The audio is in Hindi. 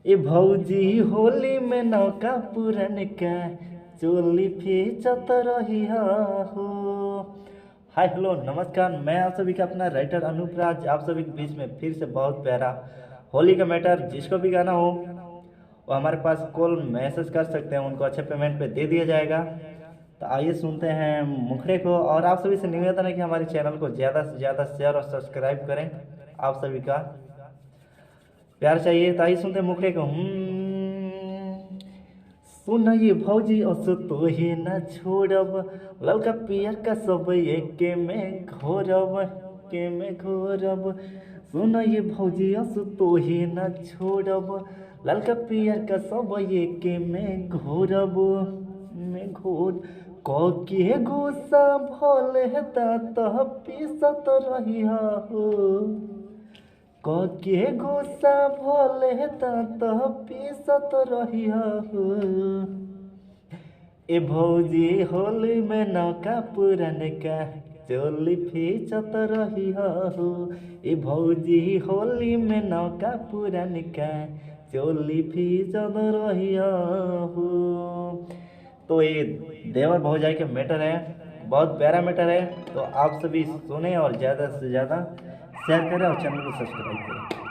ए भौजी होली में नौका पुरन का चोली फीचत रही हो। हाय हेलो नमस्कार, मैं आप सभी का अपना राइटर अनूप राज आप सभी के बीच में फिर से बहुत प्यारा होली का मैटर जिसको भी गाना हो वो हमारे पास कॉल मैसेज कर सकते हैं, उनको अच्छे पेमेंट पे दे दिया जाएगा। तो आइए सुनते हैं मुखड़े को, और आप सभी से निवेदन है कि हमारे चैनल को ज़्यादा से ज़्यादा शेयर और सब्सक्राइब करें। आप सभी का प्यार चाहिए। तो आइए सुनते हैं मुखड़े को। सुन ये भौजी अस तो ही न छोड़ब, ललका पियर का सब एके में घोरब के में घोरब। सुन ये भौजी अस तो ही न छोड़ब, ललका पियर का सब एके में घोरब में घोर के गुस्सा भले दाँत पीसत रही हो। के गुस्सा भले दाँत पीसत रही हो। ए भौजी होली में नौका पुरन का चोली फीचत रही हो। ए भौजी होली में नौका पुरन का चोली फीचत रही हो। तो ये देवर भौजाई का मैटर है, बहुत प्यारा मैटर है। तो आप सभी सुने और ज़्यादा से ज़्यादा शेयर करें और चैनल को सब्सक्राइब करें।